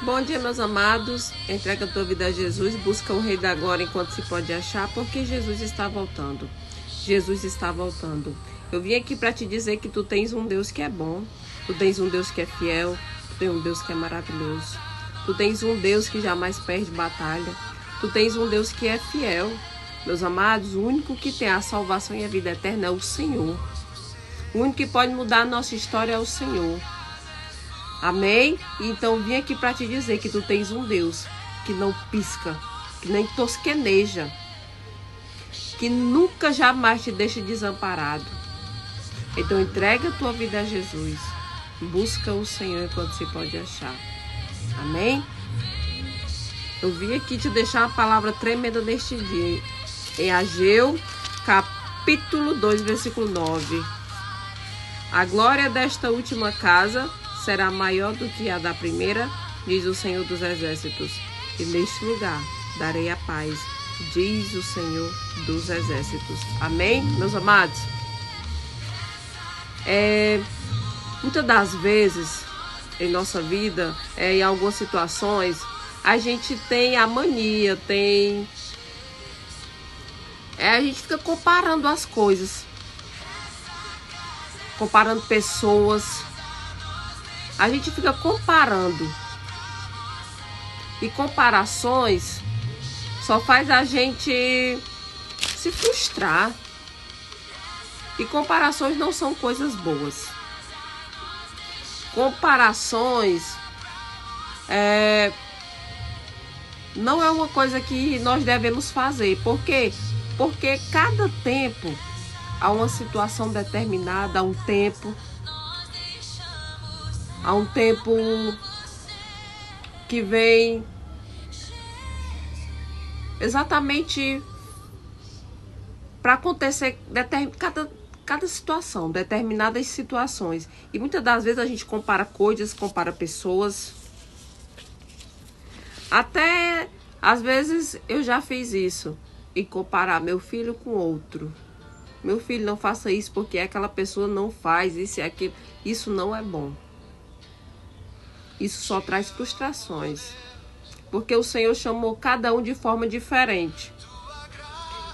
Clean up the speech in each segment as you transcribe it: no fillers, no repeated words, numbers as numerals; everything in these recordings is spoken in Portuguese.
Bom dia, meus amados. Entrega a tua vida a Jesus. Busca o Rei da Glória enquanto se pode achar, porque Jesus está voltando. Jesus está voltando. Eu vim aqui para te dizer que tu tens um Deus que é bom. Tu tens um Deus que é fiel. Tu tens um Deus que é maravilhoso. Tu tens um Deus que jamais perde batalha. Tu tens um Deus que é fiel. Meus amados, o único que tem a salvação e a vida eterna é o Senhor. O único que pode mudar a nossa história é o Senhor. Amém? Então vim aqui para te dizer que tu tens um Deus que não pisca, que nem tosqueneja, que nunca jamais te deixa desamparado. Então entrega a tua vida a Jesus. Busca o Senhor enquanto se pode achar. Amém? Eu vim aqui te deixar uma palavra tremenda neste dia. Em Ageu, capítulo 2, versículo 9. A glória desta última casa será maior do que a da primeira, diz o Senhor dos Exércitos. E neste lugar darei a paz, diz o Senhor dos Exércitos. Amém, meus amados? Muitas das vezes em nossa vida, em algumas situações, a gente tem a mania, a gente fica comparando as coisas, comparando pessoas. A gente fica comparando. E comparações só faz a gente se frustrar. E comparações não são coisas boas. Comparações não é uma coisa que nós devemos fazer. Por quê? Porque cada tempo há uma situação determinada, há um tempo que vem exatamente para acontecer cada situação, determinadas situações. E muitas das vezes a gente compara coisas, compara pessoas. Até às vezes eu já fiz isso, e comparar meu filho com outro. Meu filho, não faça isso porque aquela pessoa não faz isso e aquilo. Isso não é bom. Isso só traz frustrações. Porque o Senhor chamou cada um de forma diferente.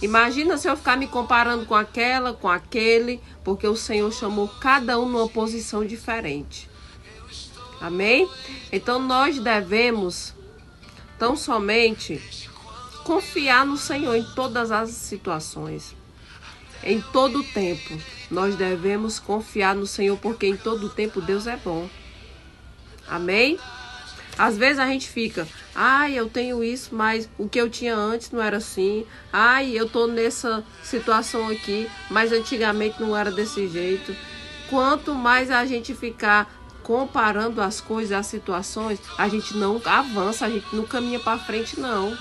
Imagina se eu ficar me comparando com aquela, com aquele, porque o Senhor chamou cada um numa posição diferente. Amém? Então nós devemos tão somente confiar no Senhor em todas as situações. Em todo o tempo. Nós devemos confiar no Senhor, porque em todo o tempo Deus é bom. Amém? Às vezes a gente fica, eu tenho isso, mas o que eu tinha antes não era assim. Eu tô nessa situação aqui, mas antigamente não era desse jeito. Quanto mais a gente ficar comparando as coisas, as situações, a gente não avança, a gente não caminha para frente, não.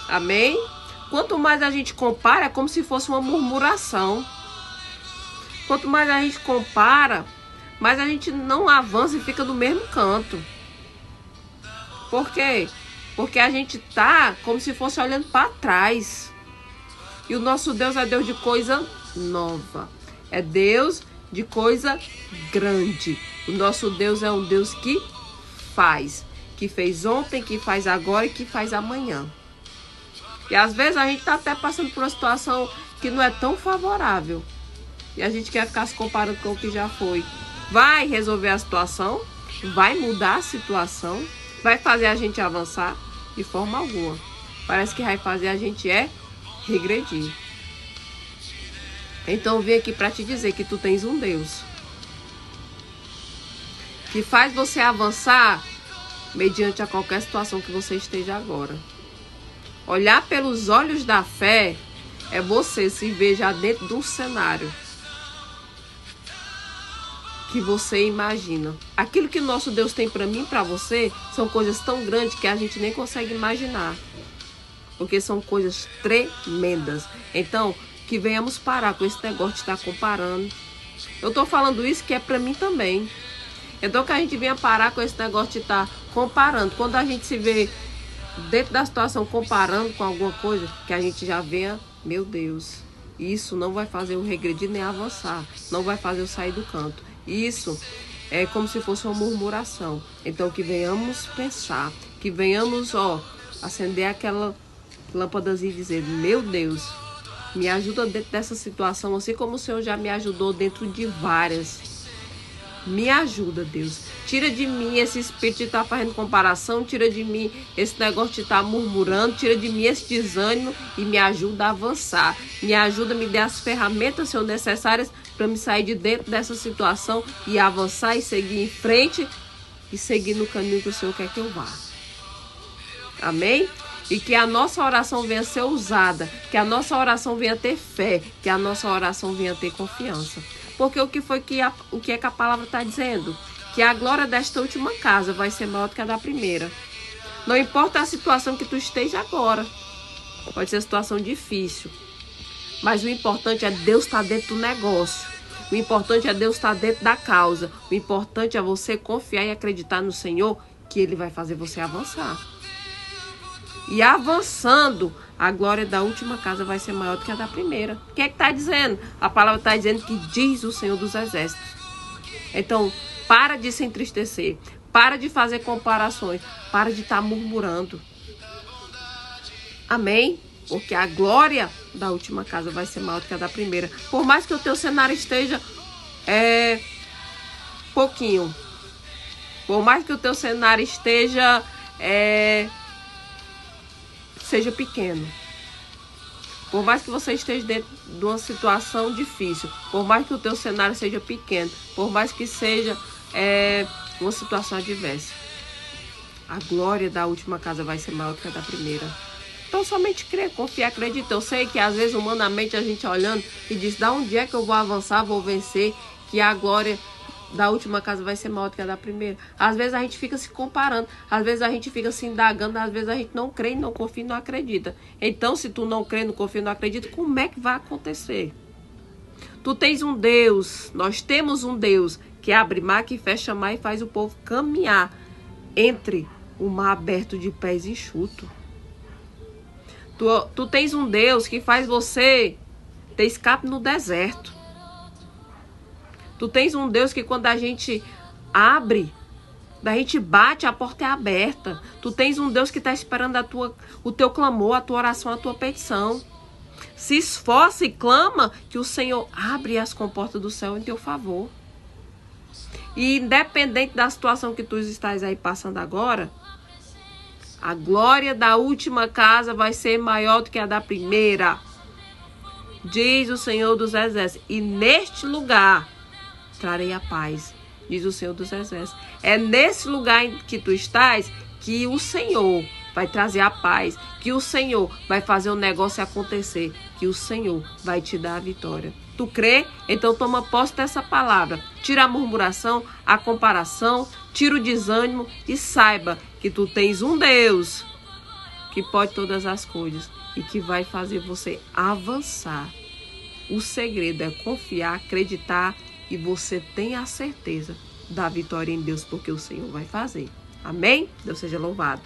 Amém? Quanto mais a gente compara, é como se fosse uma murmuração. Quanto mais a gente compara, mas a gente não avança e fica no mesmo canto. Por quê? Porque a gente tá como se fosse olhando para trás. E o nosso Deus é Deus de coisa nova. É Deus de coisa grande. O nosso Deus é um Deus que faz. Que fez ontem, que faz agora e que faz amanhã. E às vezes a gente tá até passando por uma situação que não é tão favorável. E a gente quer ficar se comparando com o que já foi. Vai resolver a situação? Vai mudar a situação? Vai fazer a gente avançar? De forma alguma. Parece que vai fazer a gente regredir. Então eu vim aqui para te dizer que tu tens um Deus que faz você avançar mediante a qualquer situação que você esteja agora. Olhar pelos olhos da fé é você se ver já dentro de um cenário que você imagina. Aquilo que o nosso Deus tem para mim e para você são coisas tão grandes que a gente nem consegue imaginar. Porque são coisas tremendas. Então, que venhamos parar com esse negócio de estar comparando. Eu tô falando isso que é para mim também. Então, que a gente venha parar com esse negócio de estar comparando. Quando a gente se vê dentro da situação comparando com alguma coisa, que a gente já venha, meu Deus, isso não vai fazer eu regredir nem avançar. Não vai fazer eu sair do canto. Isso é como se fosse uma murmuração. Então que venhamos pensar, que venhamos, acender aquela lâmpadazinha e dizer: meu Deus, me ajuda dentro dessa situação, assim como o Senhor já me ajudou dentro de várias. Me ajuda, Deus. Tira de mim esse espírito de estar fazendo comparação, tira de mim esse negócio de estar murmurando, tira de mim esse desânimo e me ajuda a avançar. Me ajuda, me dê as ferramentas, Senhor, necessárias para me sair de dentro dessa situação e avançar e seguir em frente e seguir no caminho que o Senhor quer que eu vá. Amém? E que a nossa oração venha ser usada, que a nossa oração venha ter fé, que a nossa oração venha ter confiança. Porque o que é que a palavra está dizendo? Que a glória desta última casa vai ser maior do que a da primeira. Não importa a situação que tu esteja agora. Pode ser uma situação difícil. Mas o importante é Deus estar dentro do negócio. O importante é Deus estar dentro da causa. O importante é você confiar e acreditar no Senhor, que Ele vai fazer você avançar. E avançando, a glória da última casa vai ser maior do que a da primeira. O que é que está dizendo? A palavra está dizendo que diz o Senhor dos Exércitos. Então, para de se entristecer. Para de fazer comparações. Para de estar murmurando. Amém? Porque a glória da última casa vai ser maior do que a da primeira. Por mais que o teu cenário esteja pouquinho. Por mais que o teu cenário esteja seja pequeno. Por mais que você esteja dentro de uma situação difícil, por mais que o teu cenário seja pequeno, por mais que seja uma situação adversa, a glória da última casa vai ser maior do que a da primeira. Então somente crer, confiar, acredita. Eu sei que às vezes humanamente a gente olhando e diz: da onde é que eu vou avançar, vou vencer, que a glória da última casa vai ser maior do que a da primeira. Às vezes a gente fica se comparando, às vezes a gente fica se indagando, às vezes a gente não crê, não confia e não acredita. Então, se tu não crê, não confia e não acredita, como é que vai acontecer? Tu tens um Deus, nós temos um Deus que abre mar, que fecha mar e faz o povo caminhar entre o mar aberto de pés enxutos. Tu tens um Deus que faz você ter escape no deserto. Tu tens um Deus que quando a gente abre, a gente bate, a porta é aberta. Tu tens um Deus que está esperando o teu clamor, a tua oração, a tua petição. Se esforça e clama que o Senhor abre as comportas do céu em teu favor. E independente da situação que tu estás aí passando agora, a glória da última casa vai ser maior do que a da primeira. Diz o Senhor dos Exércitos. E neste lugar trarei a paz, diz o Senhor dos Exércitos. É nesse lugar em que tu estás que o Senhor vai trazer a paz, que o Senhor vai fazer o negócio acontecer, que o Senhor vai te dar a vitória. Tu crê? Então toma posse dessa palavra. Tira a murmuração, a comparação, tira o desânimo e saiba que tu tens um Deus que pode todas as coisas e que vai fazer você avançar. O segredo é confiar, acreditar e você tem a certeza da vitória em Deus, porque o Senhor vai fazer. Amém? Deus seja louvado.